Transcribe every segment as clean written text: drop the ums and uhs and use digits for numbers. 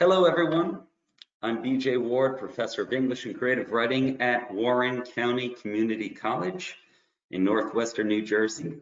Hello, everyone. I'm BJ Ward, Professor of English and Creative Writing at Warren County Community College in Northwestern New Jersey.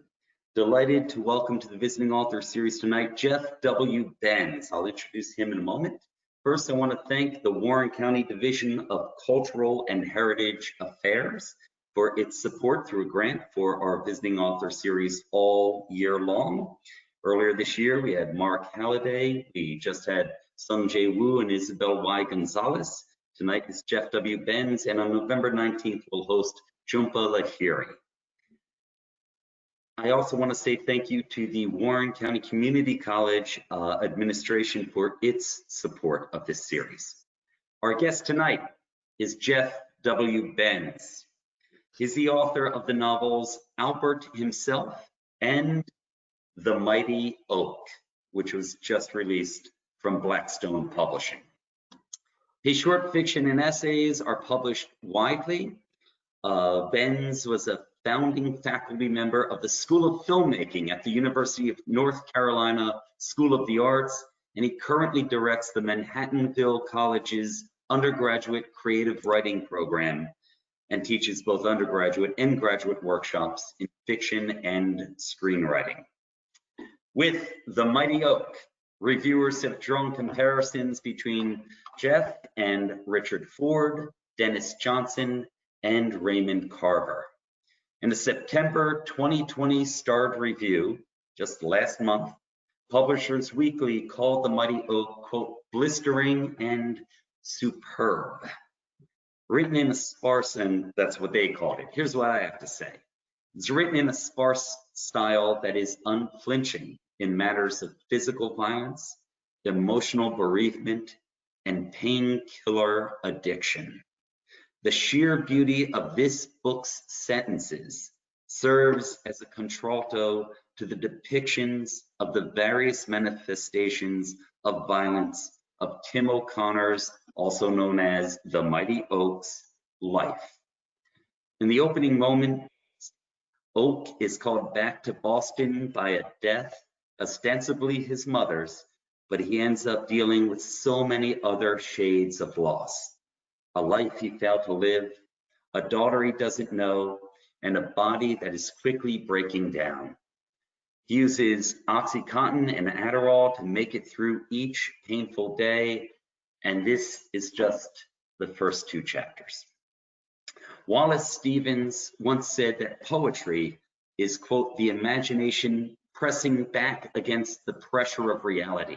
Delighted to welcome to the Visiting Author Series tonight, Jeff W. Benz. I'll introduce him in a moment. First, I want to thank the Warren County Division of Cultural and Heritage Affairs for its support through a grant for our Visiting Author Series all year long. Earlier this year, we had Mark Halliday. We just had Sung Jae Woo and Isabel Y. Gonzalez. Tonight is Jeff W. Benz, and on November 19th, we'll host Jhumpa Lahiri. I also want to say thank you to the Warren County Community College administration for its support of this series. Our guest tonight is Jeff W. Benz. He's the author of the novels Albert Himself and The Mighty Oak, which was just released from Blackstone Publishing. His short fiction and essays are published widely. Benz was a founding faculty member of the School of Filmmaking at the University of North Carolina School of the Arts, and he currently directs the Manhattanville College's undergraduate creative writing program and teaches both undergraduate and graduate workshops in fiction and screenwriting. With The Mighty Oak, reviewers have drawn comparisons between Jeff and Richard Ford, Dennis Johnson, and Raymond Carver. In the September 2020 Starred Review, just last month, Publishers Weekly called The Mighty Oak, quote, blistering and superb. Written in a sparse, and that's what they called it. Here's what I have to say. It's written in a sparse style that is unflinching in matters of physical violence, emotional bereavement, and painkiller addiction. The sheer beauty of this book's sentences serves as a contralto to the depictions of the various manifestations of violence of Tim O'Connor's, also known as The Mighty Oak's, life. In the opening moment, Oak is called back to Boston by a death, ostensibly his mother's, but he ends up dealing with so many other shades of loss. A life he failed to live, a daughter he doesn't know, and a body that is quickly breaking down. He uses OxyContin and Adderall to make it through each painful day, and this is just the first two chapters. Wallace Stevens once said that poetry is, quote, the imagination pressing back against the pressure of reality.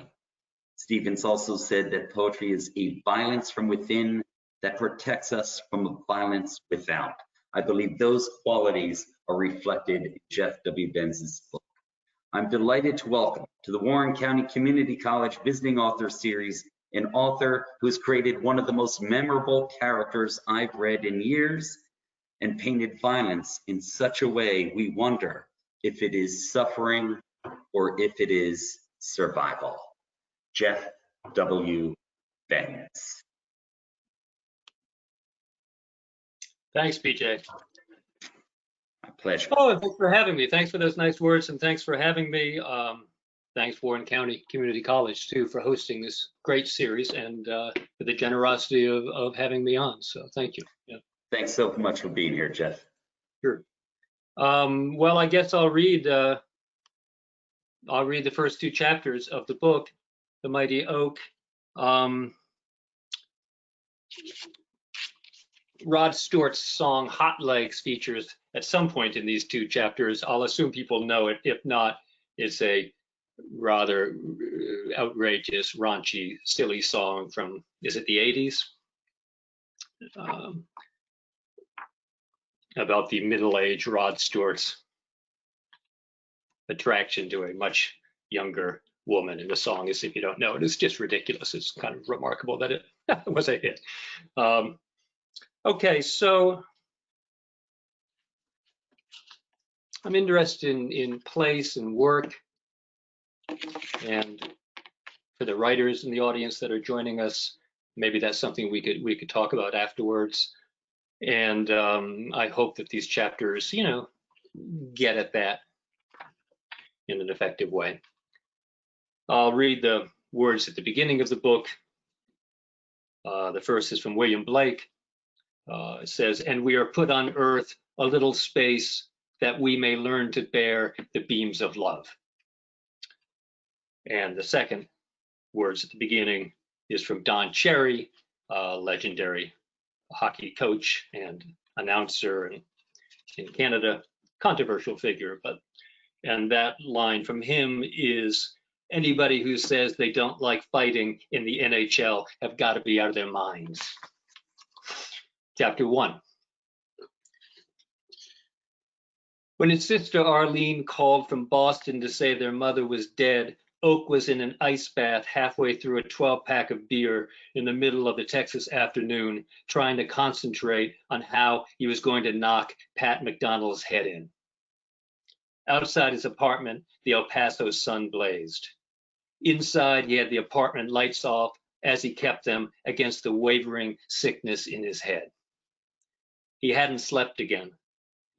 Stevens also said that poetry is a violence from within that protects us from a violence without. I believe those qualities are reflected in Jeff W. Benz's book. I'm delighted to welcome to the Warren County Community College Visiting Author Series an author who's created one of the most memorable characters I've read in years and painted violence in such a way we wonder if it is suffering or if it is survival. Jeff W. Benz. Thanks, BJ. My pleasure. Oh, and thanks for having me. Thanks for those nice words, and thanks for having me. Thanks, Warren County Community College, too, for hosting this great series and for the generosity of having me on. So thank you. Yeah. Thanks so much for being here, Jeff. Sure. Well, I guess I'll read the first two chapters of the book, The Mighty Oak. Rod Stewart's song Hot Legs features at some point in these two chapters. I'll assume people know it. If not, it's a rather outrageous, raunchy, silly song from, is it the 80s? About the middle-aged Rod Stewart's attraction to a much younger woman. And the song is, if you don't know it, it's just ridiculous. It's kind of remarkable that it was a hit. Okay, so I'm interested in place and work, and for the writers in the audience that are joining us, maybe that's something we could talk about afterwards. And I hope that these chapters, get at that in an effective way. I'll read the words at the beginning of the book The first is from William Blake. It says, "And we are put on earth a little space that we may learn to bear the beams of love." And the second words at the beginning is from Don Cherry, legendary hockey coach and announcer in Canada, controversial figure, and that line from him is, "Anybody who says they don't like fighting in the NHL have got to be out of their minds." Chapter 1. When his sister Arlene called from Boston to say their mother was dead, Oak was in an ice bath halfway through a 12-pack of beer in the middle of the Texas afternoon, trying to concentrate on how he was going to knock Pat McDonald's head in. Outside his apartment, the El Paso sun blazed. Inside, he had the apartment lights off as he kept them against the wavering sickness in his head. He hadn't slept again.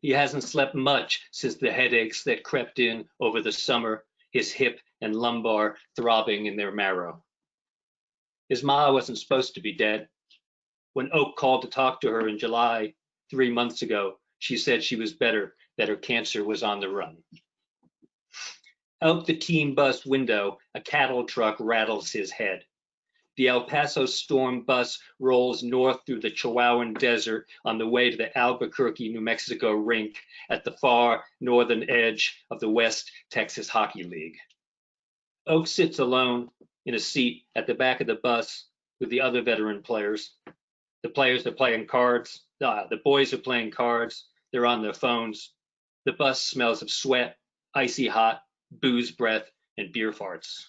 He hasn't slept much since the headaches that crept in over the summer, his hip and lumbar throbbing in their marrow. His ma wasn't supposed to be dead. When Oak called to talk to her in July, 3 months ago, she said she was better, that her cancer was on the run. Out the team bus window, a cattle truck rattles his head. The El Paso Storm bus rolls north through the Chihuahuan Desert on the way to the Albuquerque, New Mexico rink at the far northern edge of the West Texas Hockey League. Oak sits alone in a seat at the back of the bus with the other veteran players. The players are playing cards. The boys are playing cards. They're on their phones. The bus smells of sweat, icy hot, booze breath, and beer farts.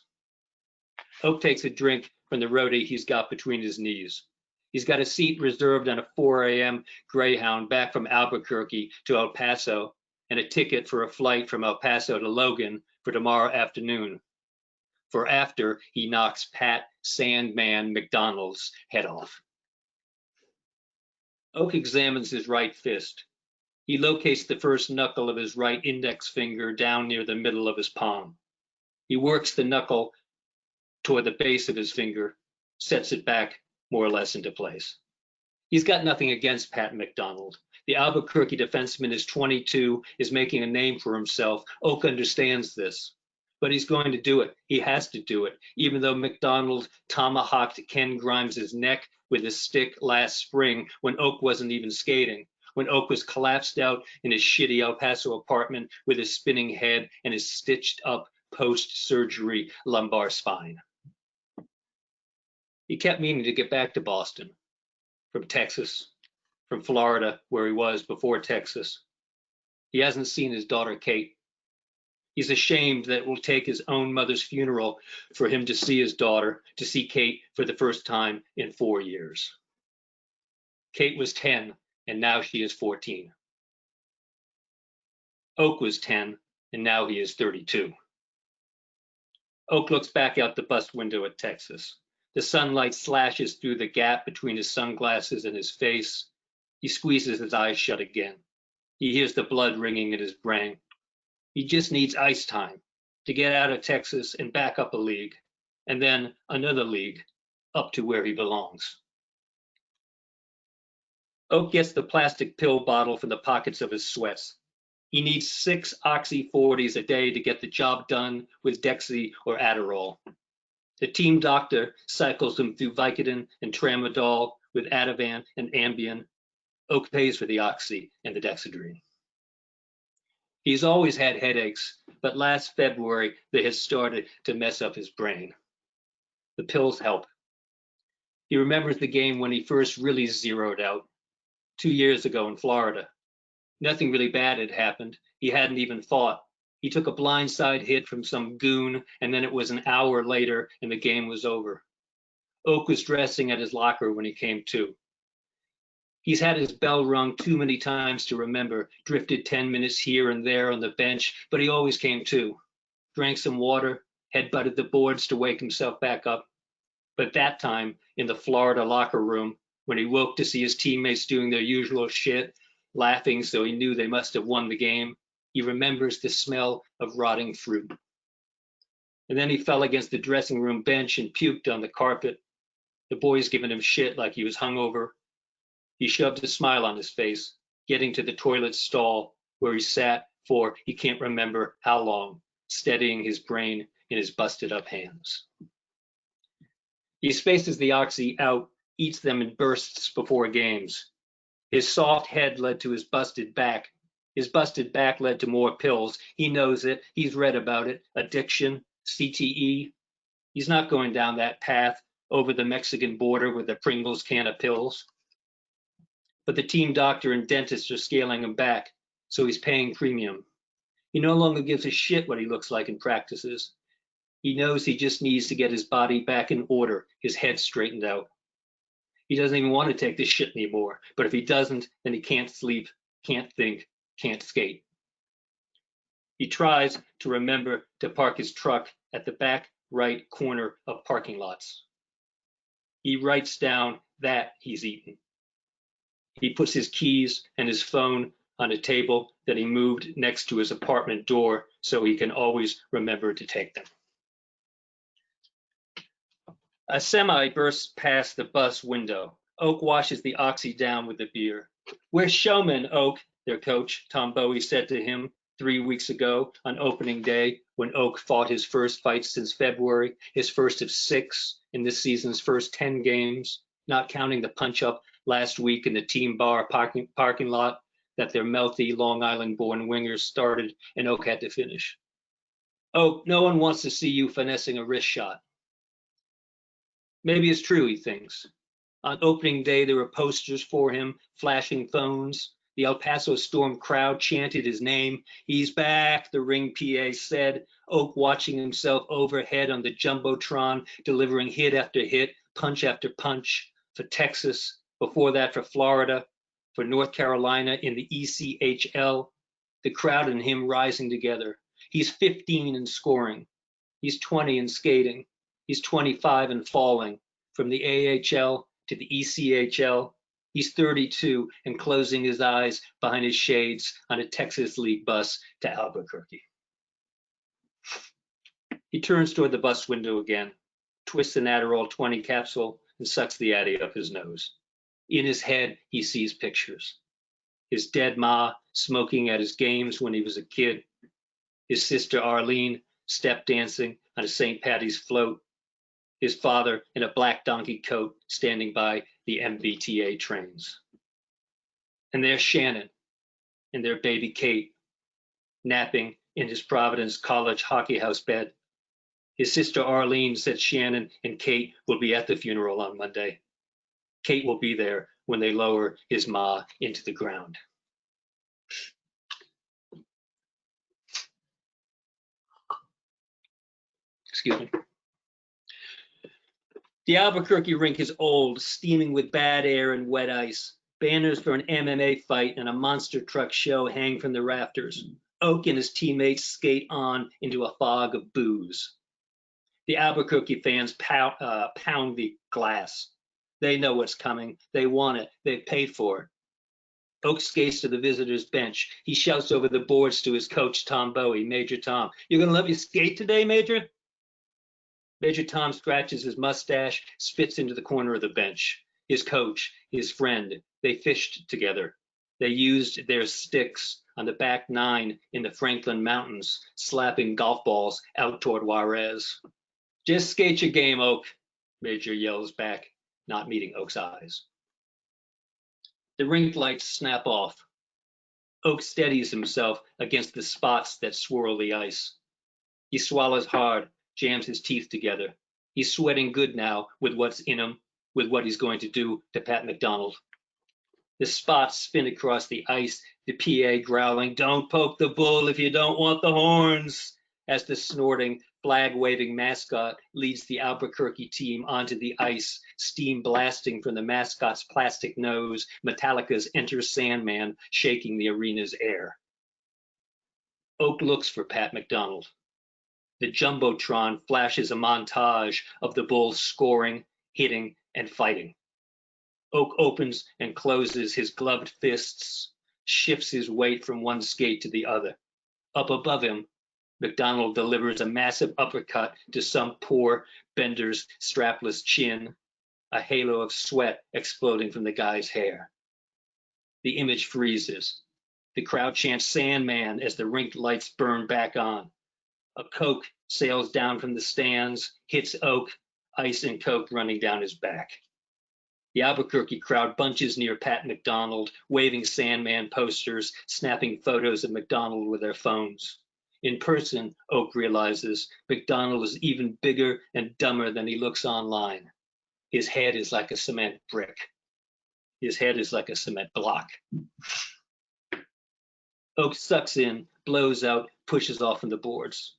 Oak takes a drink from the roadie he's got between his knees. He's got a seat reserved on a 4 a.m. Greyhound back from Albuquerque to El Paso and a ticket for a flight from El Paso to Logan for tomorrow afternoon, for after he knocks Pat Sandman McDonald's head off. Oak examines his right fist. He locates the first knuckle of his right index finger down near the middle of his palm. He works the knuckle toward the base of his finger, sets it back more or less into place. He's got nothing against Pat McDonald. The Albuquerque defenseman is 22, is making a name for himself. Oak understands this, but he's going to do it. He has to do it, even though McDonald tomahawked Ken Grimes' neck with his stick last spring when Oak wasn't even skating, when Oak was collapsed out in his shitty El Paso apartment with his spinning head and his stitched up post-surgery lumbar spine. He kept meaning to get back to Boston, from Texas, from Florida, where he was before Texas. He hasn't seen his daughter, Kate. He's ashamed that it will take his own mother's funeral for him to see his daughter, to see Kate for the first time in 4 years. Kate was 10, and now she is 14. Oak was 10, and now he is 32. Oak looks back out the bus window at Texas. The sunlight slashes through the gap between his sunglasses and his face. He squeezes his eyes shut again. He hears the blood ringing in his brain. He just needs ice time to get out of Texas and back up a league, and then another league, up to where he belongs. Oak gets the plastic pill bottle from the pockets of his sweats. He needs 6 Oxy 40s a day to get the job done with Dexy or Adderall. The team doctor cycles him through Vicodin and Tramadol with Ativan and Ambien. Oak pays for the Oxy and the Dexedrine. He's always had headaches, but last February they had started to mess up his brain. The pills help. He remembers the game when he first really zeroed out, 2 years ago in Florida. Nothing really bad had happened. He hadn't even fought. He took a blindside hit from some goon, and then it was an hour later and the game was over. Oak was dressing at his locker when he came to. He's had his bell rung too many times to remember, drifted 10 minutes here and there on the bench, but he always came to. Drank some water, headbutted the boards to wake himself back up. But that time, in the Florida locker room, when he woke to see his teammates doing their usual shit, laughing so he knew they must have won the game, he remembers the smell of rotting fruit. And then he fell against the dressing room bench and puked on the carpet. The boys giving him shit like he was hungover. He shoved a smile on his face, getting to the toilet stall where he sat for he can't remember how long, steadying his brain in his busted up hands. He spaces the oxy out, eats them in bursts before games. His soft head led to his busted back. His busted back led to more pills. He knows it. He's read about it. Addiction, CTE. He's not going down that path over the Mexican border with a Pringles can of pills. But the team doctor and dentist are scaling him back, so he's paying premium. He no longer gives a shit what he looks like in practices. He knows he just needs to get his body back in order, his head straightened out. He doesn't even want to take this shit anymore, but if he doesn't, then he can't sleep, can't think, can't skate. He tries to remember to park his truck at the back right corner of parking lots. He writes down that he's eaten. He puts his keys and his phone on a table that he moved next to his apartment door so he can always remember to take them. A semi bursts past the bus window. Oak washes the oxy down with the beer. "We're showmen, Oak," their coach, Tom Bowie, said to him 3 weeks ago on opening day when Oak fought his first fight since February, his first of 6 in this season's first 10 games, not counting the punch-up last week in the team bar parking lot that their melty Long Island-born wingers started and Oak had to finish. "Oak, no one wants to see you finessing a wrist shot." Maybe it's true, he thinks. On opening day, there were posters for him, flashing phones. The El Paso Storm crowd chanted his name. "He's back," the ring PA said. Oak watching himself overhead on the Jumbotron, delivering hit after hit, punch after punch for Texas, before that for Florida, for North Carolina in the ECHL. The crowd and him rising together. He's 15 and scoring. He's 20 and skating. He's 25 and falling from the AHL to the ECHL. He's 32 and closing his eyes behind his shades on a Texas League bus to Albuquerque. He turns toward the bus window again, twists an Adderall 20 capsule and sucks the addy up his nose. In his head, he sees pictures. His dead ma smoking at his games when he was a kid. His sister Arlene step dancing on a St. Patty's float. His father in a black donkey coat standing by the MBTA trains. And there's Shannon and their baby Kate, napping in his Providence College hockey house bed. His sister Arlene said Shannon and Kate will be at the funeral on Monday. Kate will be there when they lower his ma into the ground. Excuse me. The Albuquerque rink is old, steaming with bad air and wet ice. Banners for an MMA fight and a monster truck show hang from the rafters. Oak and his teammates skate on into a fog of booze. The Albuquerque fans pound the glass. They know what's coming. They want it. They've paid for it. Oak skates to the visitors' bench. He shouts over the boards to his coach, Tom Bowie, Major Tom. "You gonna let me skate today, Major?" Major Tom scratches his mustache, spits into the corner of the bench. His coach, his friend, they fished together. They used their sticks on the back 9 in the Franklin Mountains, slapping golf balls out toward Juarez. "Just skate your game, Oak," Major yells back, not meeting Oak's eyes. The rink lights snap off. Oak steadies himself against the spots that swirl the ice. He swallows hard, jams his teeth together. He's sweating good now with what's in him, with what he's going to do to Pat McDonald. The spots spin across the ice, the PA growling, "Don't poke the bull if you don't want the horns," as the snorting, flag-waving mascot leads the Albuquerque team onto the ice, steam blasting from the mascot's plastic nose, Metallica's Enter Sandman shaking the arena's air. Oak looks for Pat McDonald. The Jumbotron flashes a montage of the Bulls scoring, hitting, and fighting. Oak opens and closes his gloved fists, shifts his weight from one skate to the other. Up above him, McDonald delivers a massive uppercut to some poor bender's strapless chin. a halo of sweat exploding from the guy's hair. The image freezes. The crowd chants "Sandman" as the rink lights burn back on. A Coke sails down from the stands, hits Oak, ice and Coke running down his back. The Albuquerque crowd bunches near Pat McDonald, waving Sandman posters, snapping photos of McDonald with their phones. In person, Oak realizes McDonald is even bigger and dumber than he looks online. His head is like a cement brick. His head is like a cement block. Oak sucks in, blows out, pushes off from the boards.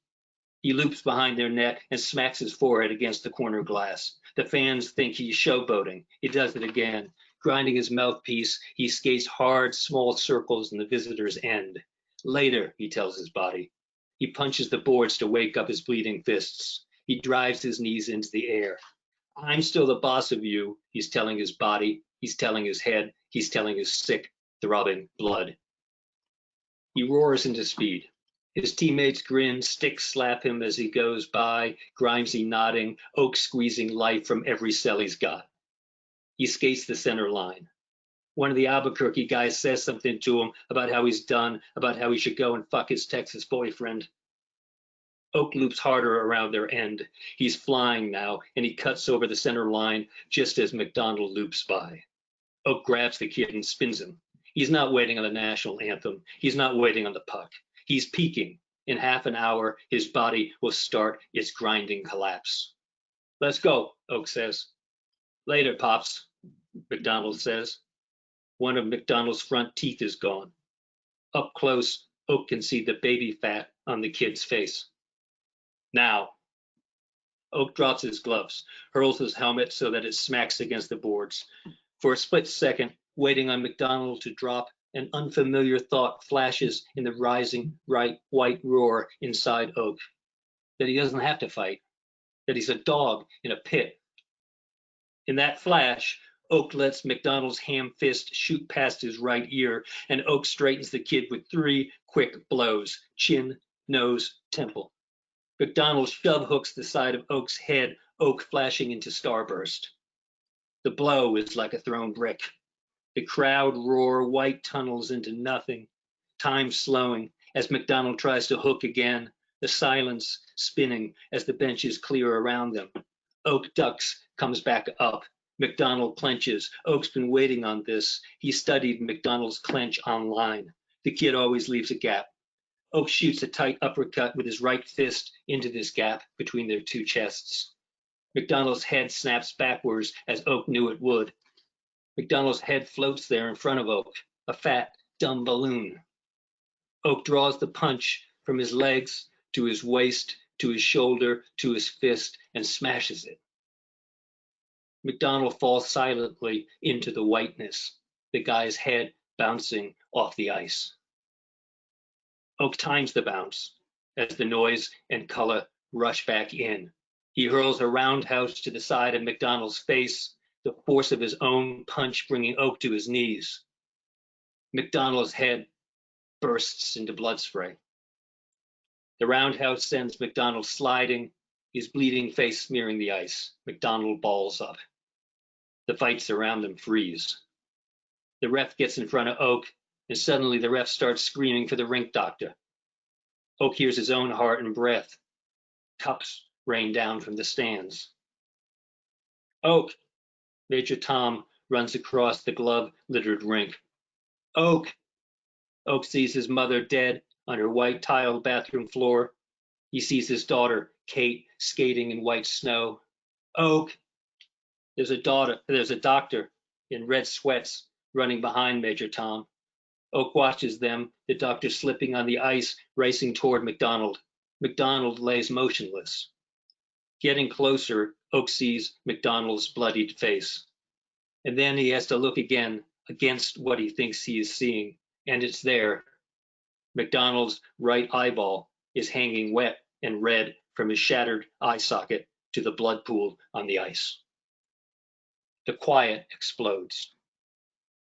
He loops behind their net and smacks his forehead against the corner glass. The fans think he's showboating. He does it again. Grinding his mouthpiece, he skates hard, small circles in the visitor's end. Later, he tells his body. He punches the boards to wake up his bleeding fists. He drives his knees into the air. I'm still the boss of you, he's telling his body. He's telling his head. He's telling his sick, throbbing blood. He roars into speed. His teammates grin, sticks slap him as he goes by, Grimesy nodding, Oak squeezing life from every cell he's got. He skates the center line. One of the Albuquerque guys says something to him about how he's done, about how he should go and fuck his Texas boyfriend. Oak loops harder around their end. He's flying now, and he cuts over the center line just as McDonald loops by. Oak grabs the kid and spins him. He's not waiting on the national anthem. He's not waiting on the puck. He's peaking. In half an hour, his body will start its grinding collapse. Let's go, Oak says. Later, Pops, McDonald says. One of McDonald's front teeth is gone. Up close, Oak can see the baby fat on the kid's face. Now. Oak drops his gloves, hurls his helmet so that it smacks against the boards. For a split second, waiting on McDonald to drop, an unfamiliar thought flashes in the rising white roar inside Oak. That he doesn't have to fight. That he's a dog in a pit. In that flash, Oak lets McDonald's ham fist shoot past his right ear, and Oak straightens the kid with 3 quick blows: chin, nose, temple. McDonald shove hooks the side of Oak's head, Oak flashing into starburst. The blow is like a thrown brick. The crowd roar, white tunnels into nothing. Time slowing as McDonald tries to hook again, the silence spinning as the benches clear around them. Oak ducks, comes back up. McDonald clenches. Oak's been waiting on this. He studied McDonald's clench online. The kid always leaves a gap. Oak shoots a tight uppercut with his right fist into this gap between their 2 chests. McDonald's head snaps backwards as Oak knew it would. McDonald's head floats there in front of Oak, a fat, dumb balloon. Oak draws the punch from his legs to his waist, to his shoulder, to his fist, and smashes it. McDonald falls silently into the whiteness, the guy's head bouncing off the ice. Oak times the bounce as the noise and color rush back in. He hurls a roundhouse to the side of McDonald's face, the force of his own punch bringing Oak to his knees. McDonald's head bursts into blood spray. The roundhouse sends McDonald sliding, his bleeding face smearing the ice. McDonald balls up. The fights around them freeze. The ref gets in front of Oak, and suddenly the ref starts screaming for the rink doctor. Oak hears his own heart and breath. Cups rain down from the stands. Oak! Major Tom runs across the glove-littered rink. Oak! Oak sees his mother dead on her white tiled bathroom floor. He sees his daughter, Kate, skating in white snow. Oak! There's a doctor in red sweats running behind Major Tom. Oak watches them, the doctor slipping on the ice, racing toward McDonald. McDonald lays motionless. Getting closer, Oak sees McDonald's bloodied face. And then he has to look again against what he thinks he is seeing, and it's there. McDonald's right eyeball is hanging wet and red from his shattered eye socket to the blood pool on the ice. The quiet explodes.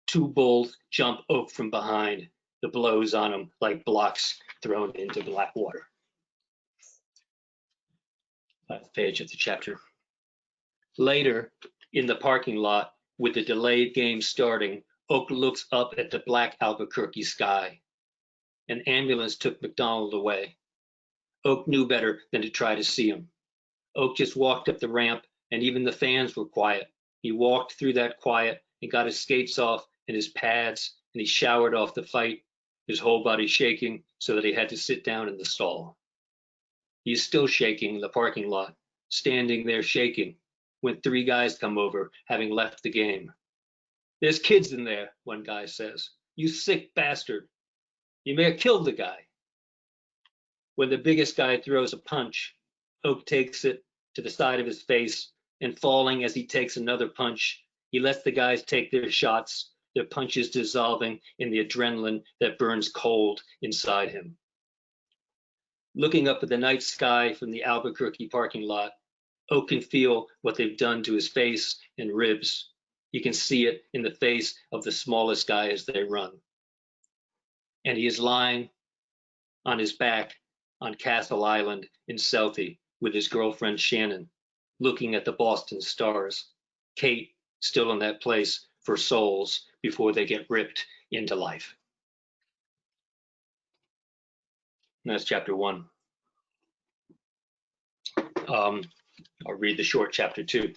2 bulls jump Oak from behind, the blows on him like blocks thrown into black water. Last page of the chapter. Later, In the parking lot, with the delayed game starting, Oak looks up at the black Albuquerque sky. An ambulance took McDonald away. Oak knew better than to try to see him. Oak just walked up the ramp, and even the fans were quiet. He walked through that quiet and got his skates off and his pads, and he showered off the fight, his whole body shaking so that he had to sit down in the stall. He's still shaking in the parking lot, standing there shaking, when 3 guys come over, having left the game. "There's kids in there," one guy says. "You sick bastard. You may have killed the guy." When the biggest guy throws a punch, Oak takes it to the side of his face, and falling as he takes another punch, he lets the guys take their shots, their punches dissolving in the adrenaline that burns cold inside him. Looking up at the night sky from the Albuquerque parking lot, Oak can feel what they've done to his face and ribs. You can see it in the face of the smallest guy as they run. And he is lying on his back on Castle Island in Southie with his girlfriend Shannon, looking at the Boston stars. Kate still in that place for souls before they get ripped into life. And that's chapter 1. I'll read the short chapter 2,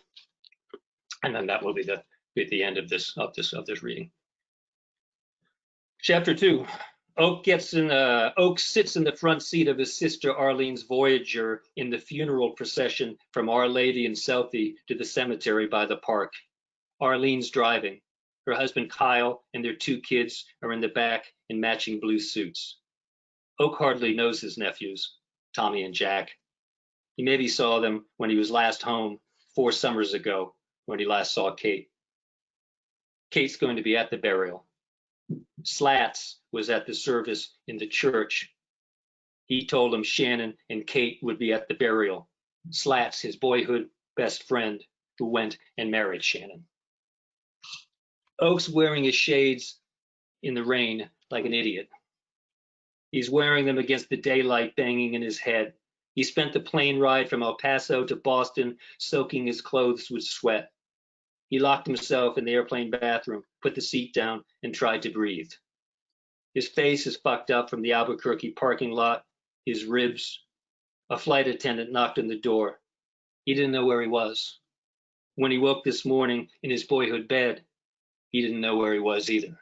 and then that will be the end of this reading. Chapter 2. Oak sits in the front seat of his sister Arlene's Voyager in the funeral procession from Our Lady in Southie to the cemetery by the park. Arlene's driving. Her husband Kyle and their 2 kids are in the back in matching blue suits. Oak hardly knows his nephews, Tommy and Jack. He maybe saw them when he was last home 4 summers ago, when he last saw Kate. Kate's going to be at the burial. Slats was at the service in the church. He told him Shannon and Kate would be at the burial. Slats, his boyhood best friend, who went and married Shannon. Oak's wearing his shades in the rain like an idiot. He's wearing them against the daylight banging in his head. He spent the plane ride from El Paso to Boston soaking his clothes with sweat. He locked himself in the airplane bathroom, put the seat down, and tried to breathe. His face is fucked up from the Albuquerque parking lot, his ribs. A flight attendant knocked on the door. He didn't know where he was. When he woke this morning in his boyhood bed, he didn't know where he was either.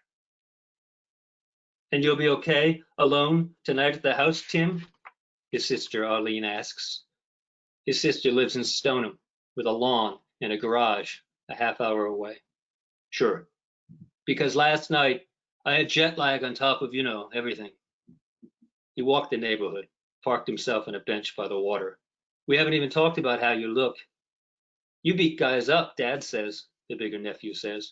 "And you'll be okay, alone, tonight at the house, Tim?" his sister Arlene asks. His sister lives in Stoneham, with a lawn and a garage a half hour away. "Sure. Because last night I had jet lag on top of, everything." He walked the neighborhood, parked himself on a bench by the water. "We haven't even talked about how you look." "You beat guys up," Dad says, the bigger nephew says.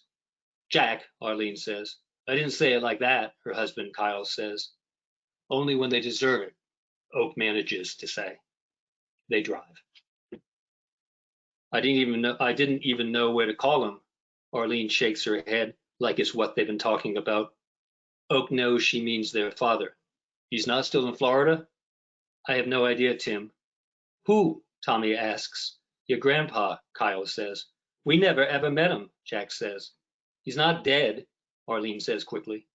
"Jack," Arlene says. "I didn't say it like that," her husband Kyle says. "Only when they deserve it," Oak manages to say. They drive. I didn't even know where to call him." Arlene shakes her head like it's what they've been talking about. Oak knows she means their father. "He's not still in Florida?" "I have no idea, Tim." "Who?" Tommy asks. "Your grandpa," Kyle says. "We never ever met him," Jack says. "He's not dead," Arlene says quickly.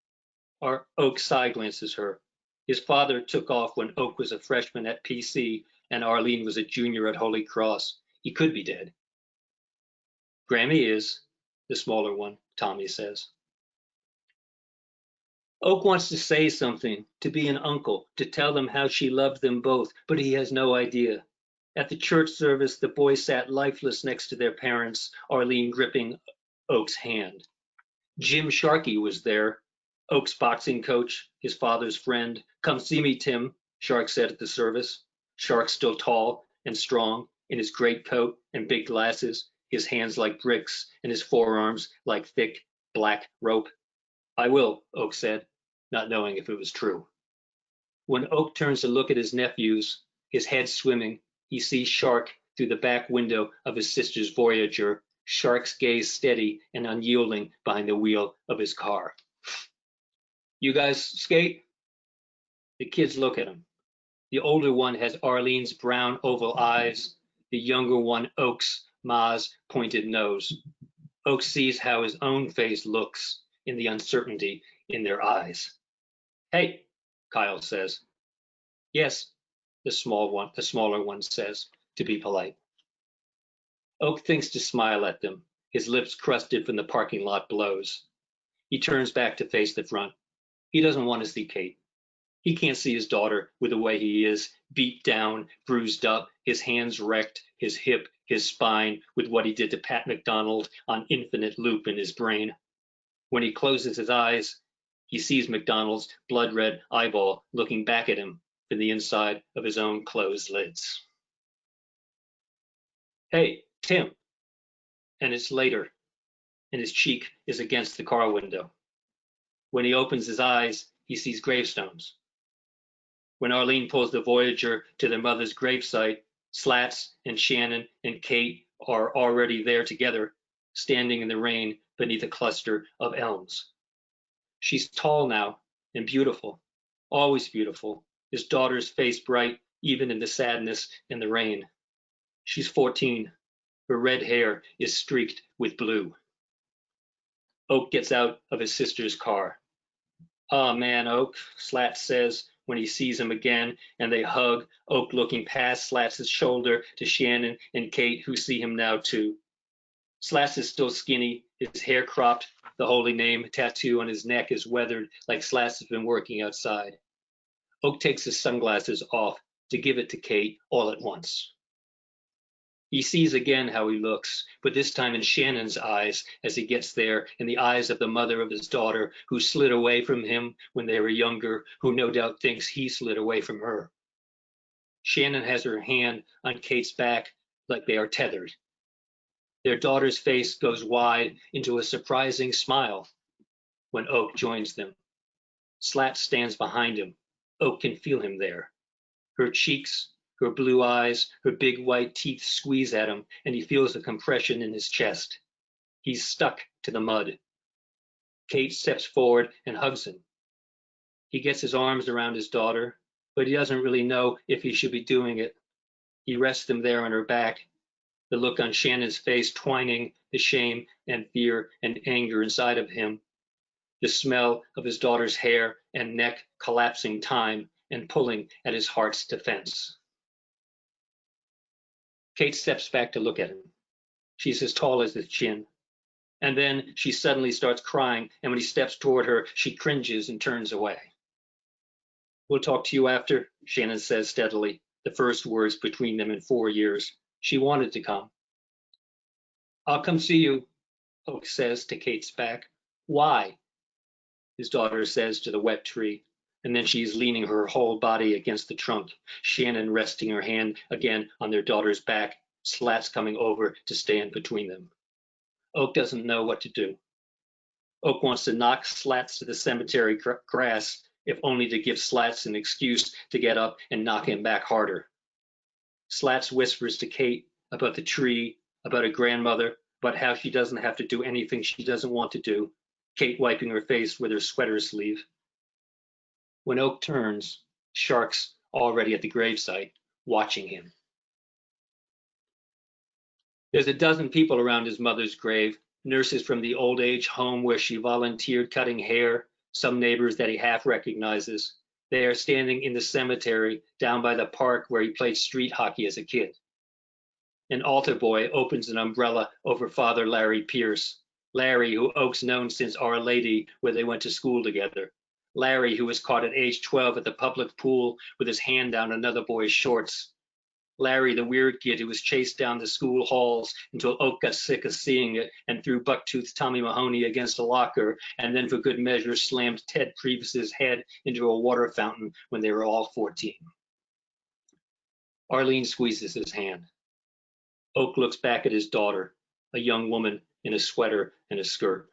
Oak side glances her. His father took off when Oak was a freshman at PC and Arlene was a junior at Holy Cross. He could be dead. "Grammy is," the smaller one, Tommy says. Oak wants to say something, to be an uncle, to tell them how she loved them both, but he has no idea. At the church service, the boys sat lifeless next to their parents, Arlene gripping Oak's hand. Jim Sharkey was there, Oak's boxing coach, his father's friend. "Come see me, Tim," Shark said at the service. Shark still tall and strong, in his great coat and big glasses, his hands like bricks and his forearms like thick black rope. "I will," Oak said, not knowing if it was true. When Oak turns to look at his nephews, his head swimming, he sees Shark through the back window of his sister's Voyager, Shark's gaze steady and unyielding behind the wheel of his car. "You guys skate?" The kids look at him. The older one has Arlene's brown oval eyes, the younger one Oak's Ma's pointed nose. Oak sees how his own face looks in the uncertainty in their eyes. Hey, Kyle says. Yes, the smaller one says, to be polite. Oak thinks to smile at them, his lips crusted from the parking lot blows. He turns back to face the front. He doesn't want to see Kate. He can't see his daughter with the way he is, beat down, bruised up, his hands wrecked, his hip, his spine, with what he did to Pat McDonald on infinite loop in his brain. When he closes his eyes, he sees McDonald's blood-red eyeball looking back at him from the inside of his own closed lids. Hey, Tim. And it's later, and his cheek is against the car window. When he opens his eyes, he sees gravestones. When Arlene pulls the Voyager to their mother's gravesite, Slats and Shannon and Kate are already there together, standing in the rain beneath a cluster of elms. She's tall now and beautiful, always beautiful, his daughter's face bright even in the sadness and the rain. She's 14. Her red hair is streaked with blue. Oak gets out of his sister's car. "Aw, man, Oak," Slats says when he sees him again, and they hug, Oak looking past Slats' shoulder to Shannon and Kate, who see him now too. Slats is still skinny, his hair cropped, the holy name tattoo on his neck is weathered like Slats has been working outside. Oak takes his sunglasses off to give it to Kate all at once. He sees again how he looks, but this time in Shannon's eyes as he gets there, in the eyes of the mother of his daughter, who slid away from him when they were younger, who no doubt thinks he slid away from her. Shannon has her hand on Kate's back like they are tethered. Their daughter's face goes wide into a surprising smile when Oak joins them. Slats stands behind him. Oak can feel him there. Her cheeks, her blue eyes, her big white teeth squeeze at him, and he feels a compression in his chest. He's stuck to the mud. Kate steps forward and hugs him. He gets his arms around his daughter, but he doesn't really know if he should be doing it. He rests them there on her back, the look on Shannon's face twining the shame and fear and anger inside of him, the smell of his daughter's hair and neck collapsing time and pulling at his heart's defense. Kate steps back to look at him. She's as tall as his chin. And then she suddenly starts crying, and when he steps toward her, she cringes and turns away. "We'll talk to you after," Shannon says steadily, the first words between them in 4 years. She wanted to come. "I'll come see you," Oak says to Kate's back. "Why?" his daughter says to the wet tree. And then she's leaning her whole body against the trunk, Shannon resting her hand again on their daughter's back, Slats coming over to stand between them. Oak doesn't know what to do. Oak wants to knock Slats to the cemetery grass, if only to give Slats an excuse to get up and knock him back harder. Slats whispers to Kate about the tree, about her grandmother, about how she doesn't have to do anything she doesn't want to do, Kate wiping her face with her sweater sleeve. When Oak turns, Shark's already at the gravesite, watching him. There's a dozen people around his mother's grave, nurses from the old age home where she volunteered cutting hair, some neighbors that he half recognizes. They are standing in the cemetery down by the park where he played street hockey as a kid. An altar boy opens an umbrella over Father Larry Pierce. Larry, who Oak's known since Our Lady, where they went to school together. Larry, who was caught at age 12 at the public pool with his hand down another boy's shorts. Larry, the weird kid who was chased down the school halls until Oak got sick of seeing it and threw buck-toothed Tommy Mahoney against a locker, and then for good measure slammed Ted Priebus's head into a water fountain when they were all 14. Arlene squeezes his hand. Oak looks back at his daughter, a young woman in a sweater and a skirt.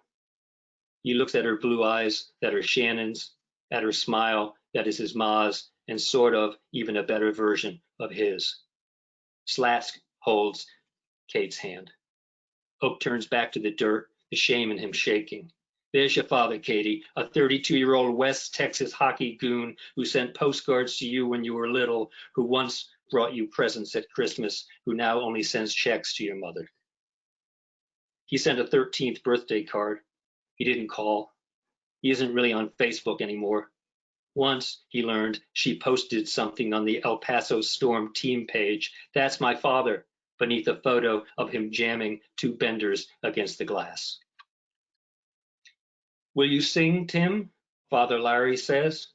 He looks at her blue eyes that are Shannon's, at her smile that is his ma's, and sort of even a better version of his. Slats holds Kate's hand. Oak turns back to the dirt, the shame in him shaking. "There's your father, Katie, a 32-year-old West Texas hockey goon who sent postcards to you when you were little, who once brought you presents at Christmas, who now only sends checks to your mother." He sent a 13th birthday card. He didn't call. He isn't really on Facebook anymore. Once, he learned, she posted something on the El Paso Storm team page. That's my father, beneath a photo of him jamming two benders against the glass. Will you sing, Tim? Father Larry says.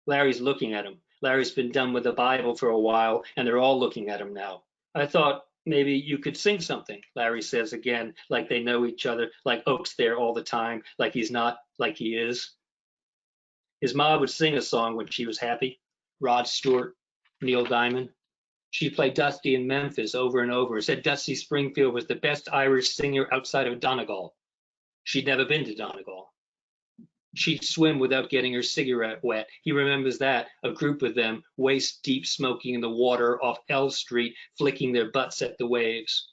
Larry's looking at him. Larry's been done with the Bible for a while, and they're all looking at him now. I thought maybe you could sing something, Larry says again, like they know each other, like Oak's there all the time, like he's not, like he is. His mom would sing a song when she was happy. Rod Stewart, Neil Diamond. She played Dusty in Memphis over and over, said Dusty Springfield was the best Irish singer outside of Donegal. She'd never been to Donegal. She'd swim without getting her cigarette wet. He remembers that, a group of them, waist deep smoking in the water off L Street, flicking their butts at the waves.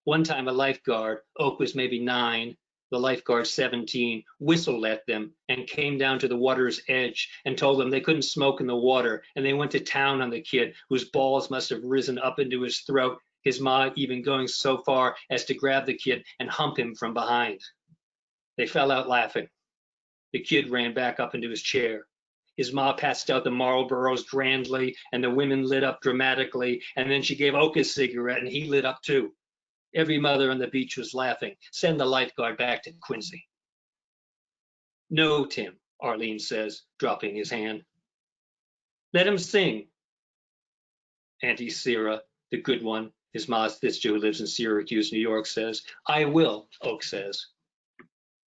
One time a lifeguard, Oak was maybe 9, the lifeguard 17, whistled at them and came down to the water's edge and told them they couldn't smoke in the water, and they went to town on the kid, whose balls must have risen up into his throat, his ma even going so far as to grab the kid and hump him from behind. They fell out laughing. The kid ran back up into his chair. His ma passed out the Marlboros grandly, and the women lit up dramatically, and then she gave Oak a cigarette, and he lit up too. Every mother on the beach was laughing. Send the lifeguard back to Quincy. No, Tim, Arlene says, dropping his hand. Let him sing. Auntie Sarah, the good one, his ma's sister who lives in Syracuse, New York, says. I will, Oak says.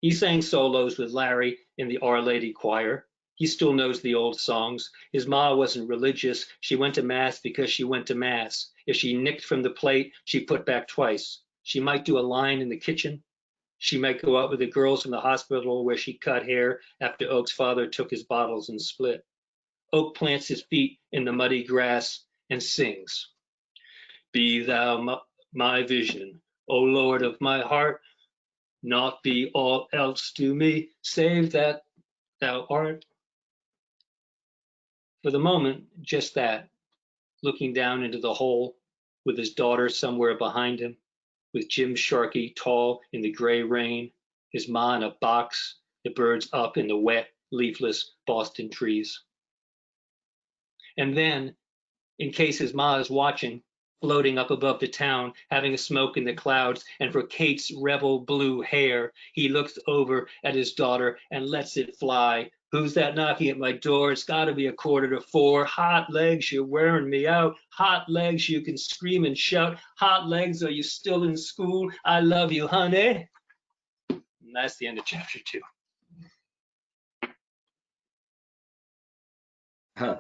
He sang solos with Larry in the Our Lady choir. He still knows the old songs. His ma wasn't religious. She went to mass because she went to mass. If she nicked from the plate, she put back twice. She might do a line in the kitchen. She might go out with the girls from the hospital where she cut hair after Oak's father took his bottles and split. Oak plants his feet in the muddy grass and sings. Be thou my vision, O Lord of my heart. Not be all else to me, save that thou art. For the moment, just that, looking down into the hole with his daughter somewhere behind him, with Jim Sharkey tall in the gray rain, his ma in a box, the birds up in the wet, leafless Boston trees. And then, in case his ma is watching, floating up above the town, having a smoke in the clouds, and for Kate's rebel blue hair, he looks over at his daughter and lets it fly. Who's that knocking at my door? It's got to be 3:45. Hot legs, you're wearing me out. Hot legs, you can scream and shout. Hot legs, are you still in school? I love you, honey. And that's the end of chapter 2.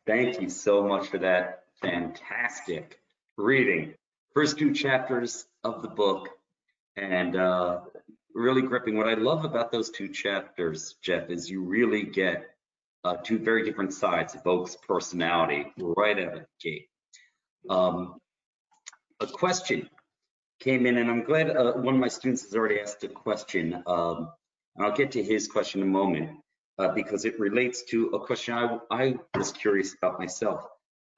Thank you so much for that fantastic reading. First 2 chapters of the book, and really gripping. What I love about those 2 chapters, Jeff, is you really get 2 very different sides of Oak's personality right out of the gate. A question came in, and I'm glad one of my students has already asked a question, and I'll get to his question in a moment. Because it relates to a question I was curious about myself.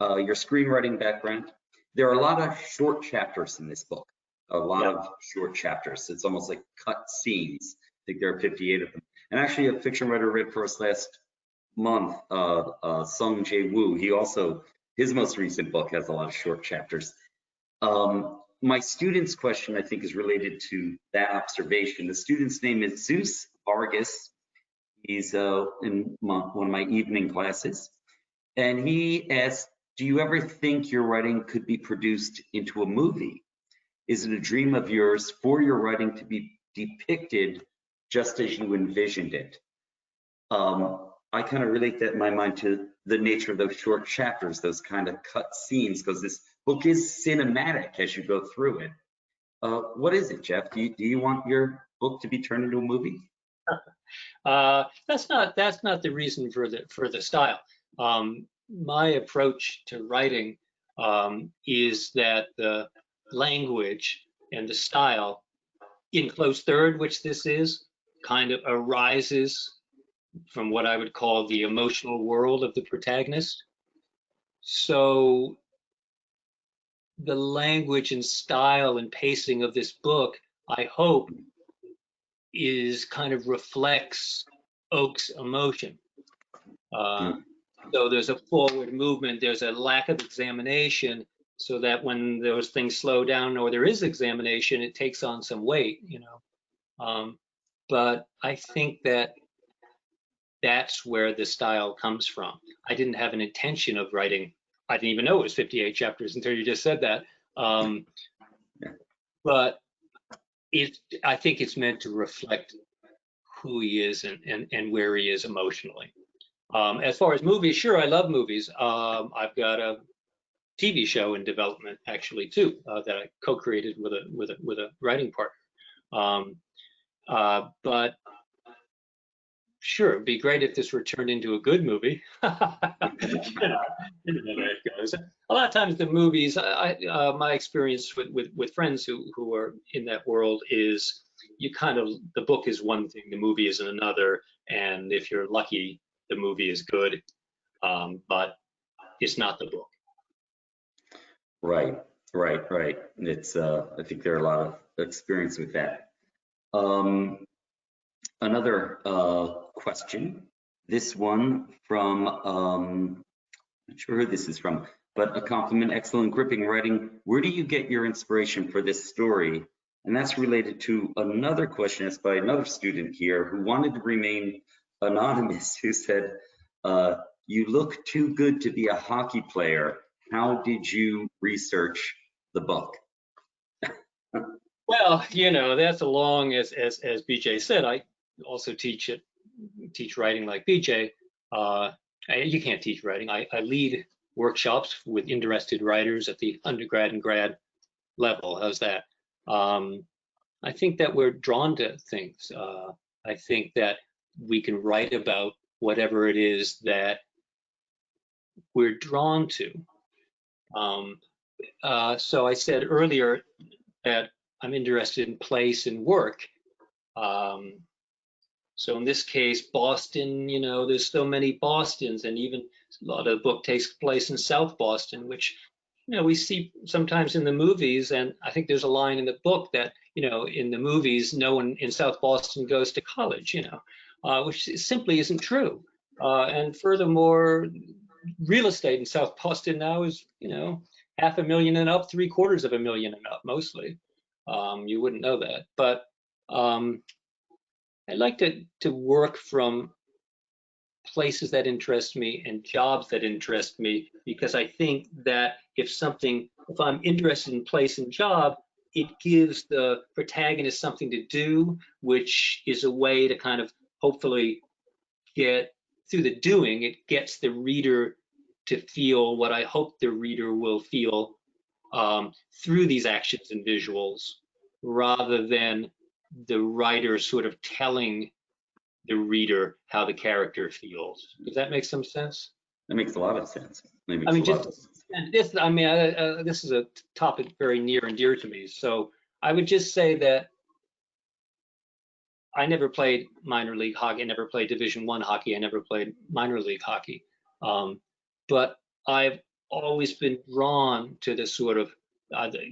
Your screenwriting background. There are a lot of short chapters in this book, a lot of short chapters. It's almost like cut scenes. I think there are 58 of them. And actually a fiction writer read for us last month, Sung Jae Woo. His most recent book has a lot of short chapters. My student's question, I think, is related to that observation. The student's name is Zeus Vargas. He's in one of my evening classes, and he asked, do you ever think your writing could be produced into a movie? Is it a dream of yours for your writing to be depicted just as you envisioned it? I kind of relate that in my mind to the nature of those short chapters, those kind of cut scenes, because this book is cinematic as you go through it. What is it, Jeff? Do you want your book to be turned into a movie? That's not the reason for the style. My approach to writing is that the language and the style in Close Third, which this is, kind of arises from what I would call the emotional world of the protagonist. So the language and style and pacing of this book I hope is kind of reflects Oak's emotion. So there's a forward movement, there's a lack of examination, so that when those things slow down or there is examination, it takes on some weight, you know. But I think that that's where the style comes from. I didn't have an intention of writing. I didn't even know it was 58 chapters until you just said that. But I think it's meant to reflect who he is and where he is emotionally. As far as movies, sure, I love movies. I've got a TV show in development actually too, that I co-created with a writing partner. But sure, it'd be great if this were turned into a good movie. You know how it goes. A lot of times the movies, my experience with friends who are in that world is you kind of, the book is one thing, the movie is another, and if you're lucky, the movie is good, but it's not the book. Right. It's I think there are a lot of experience with that. Another question. This one from not sure who this is from, but a compliment, excellent gripping writing. Where do you get your inspiration for this story? And that's related to another question asked by another student here who wanted to remain anonymous, who said, you look too good to be a hockey player. How did you research the book? Well, you know, that's along as BJ said, I also teach writing like BJ. You can't teach writing. I lead workshops with interested writers at the undergrad and grad level. How's that? I think that we're drawn to things. I think that we can write about whatever it is that we're drawn to. So I said earlier that I'm interested in place and work. So in this case, Boston, you know, there's so many Bostons, and even a lot of the book takes place in South Boston, which, you know, we see sometimes in the movies. And I think there's a line in the book that, you know, in the movies, no one in South Boston goes to college, you know, which simply isn't true. And furthermore, real estate in South Boston now is, you know, $500,000 and up, $750,000 and up, mostly. You wouldn't know that, but I like to work from places that interest me and jobs that interest me, because I think that if I'm interested in place and job, it gives the protagonist something to do, which is a way to kind of hopefully get through the doing. It gets the reader to feel what I hope the reader will feel through these actions and visuals, rather than the writer sort of telling the reader how the character feels. Does that make some sense? That makes a lot of sense. This is a topic very near and dear to me. So I would just say that I never played minor league hockey. I never played Division I hockey. I never played minor league hockey. But I've always been drawn to this sort of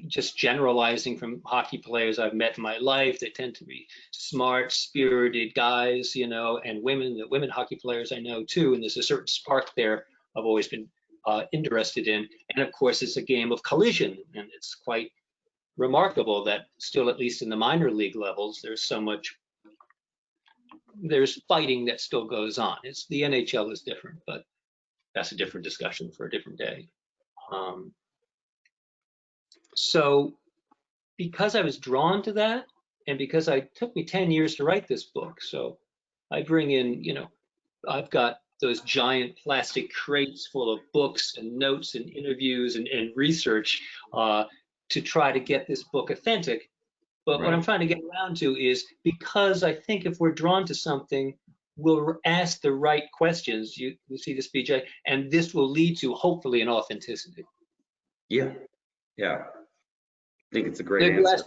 just generalizing from hockey players I've met in my life. They tend to be smart, spirited guys, you know, and women. The women hockey players I know too, and there's a certain spark there I've always been interested in. And of course, it's a game of collision, and it's quite remarkable that still, at least in the minor league levels, there's fighting that still goes on. The NHL is different, but that's a different discussion for a different day. So because I was drawn to that, and because it took me 10 years to write this book, so I bring in, you know, I've got those giant plastic crates full of books and notes and interviews and research to try to get this book authentic. But what I'm trying to get around to is, because I think if we're drawn to something, we'll ask the right questions. You see this, BJ, and this will lead to hopefully an authenticity. Yeah. I think it's a great answer.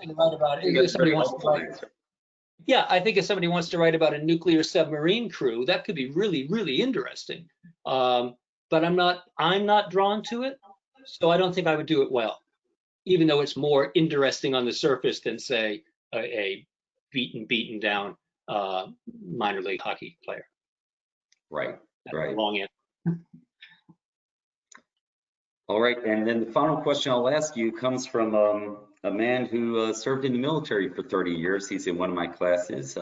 Yeah, I think if somebody wants to write about a nuclear submarine crew, that could be really, really interesting. But I'm not drawn to it, so I don't think I would do it well, even though it's more interesting on the surface than, say, a beaten down minor league hockey player. Right, That's right. a long answer. All right, and then the final question I'll ask you comes from a man who served in the military for 30 years. He's in one of my classes,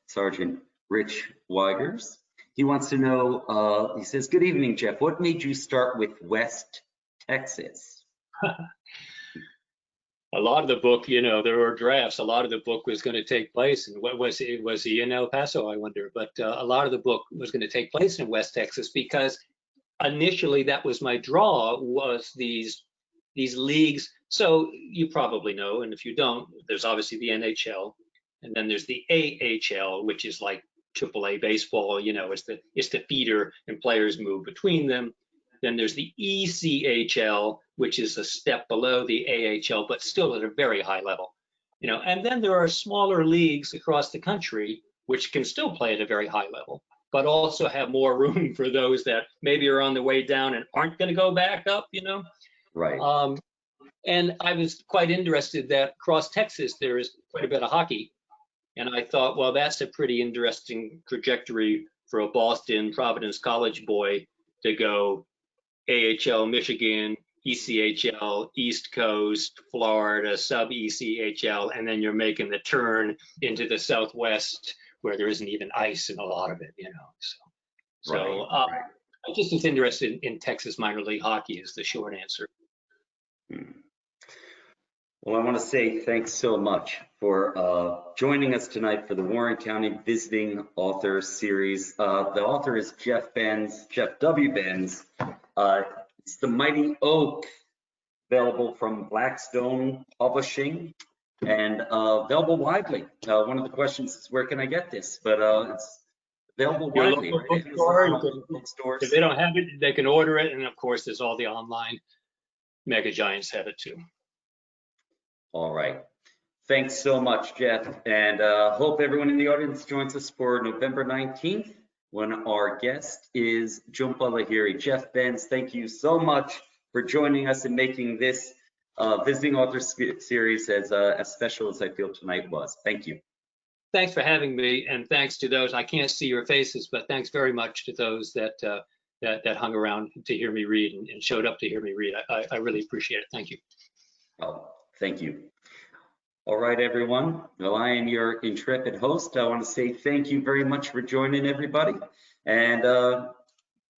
Sergeant Rich Weigers. He wants to know, he says, good evening, Jeff. What made you start with West Texas? A lot of the book, you know, there were drafts. A lot of the book was going to take place, and what was it? Was he in El Paso? I wonder. But a lot of the book was going to take place in West Texas because initially that was my draw, was these leagues. So you probably know, and if you don't, there's obviously the NHL, and then there's the AHL, which is like AAA baseball. You know, it's the feeder, and players move between them. Then there's the ECHL, which is a step below the AHL, but still at a very high level. You know, and then there are smaller leagues across the country which can still play at a very high level, but also have more room for those that maybe are on the way down and aren't going to go back up, you know? Right. And I was quite interested that across Texas, there is quite a bit of hockey. And I thought, well, that's a pretty interesting trajectory for a Boston Providence College boy to go AHL, Michigan, ECHL, East Coast, Florida, sub-ECHL, and then you're making the turn into the Southwest where there isn't even ice in a lot of it, you know. So right. I just was interested in Texas minor league hockey is the short answer. Well, I want to say thanks so much for joining us tonight for the Warren County Visiting Author Series. The author is Jeff W. Benz. It's The Mighty Oak, available from Blackstone Publishing and available widely. One of the questions is, where can I get this? But it's available Your widely. local Right? bookstore, Bookstores. if they don't have it, they can order it. And of course, there's all the online mega giants have it too. All right. Thanks so much, Jeff. And hope everyone in the audience joins us for November 19th when our guest is Jhumpa Lahiri. Jeff Benz, thank you so much for joining us and making this Visiting Author Series as special as I feel tonight was. Thank you. Thanks for having me, and thanks to those, I can't see your faces, but thanks very much to those that that hung around to hear me read and showed up to hear me read. I really appreciate it. Thank you. Oh, thank you. All right, everyone. Well, I am your intrepid host. I want to say thank you very much for joining, everybody. And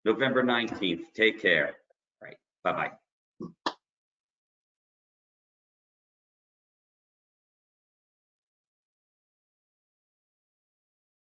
November 19th, take care. All right, bye-bye.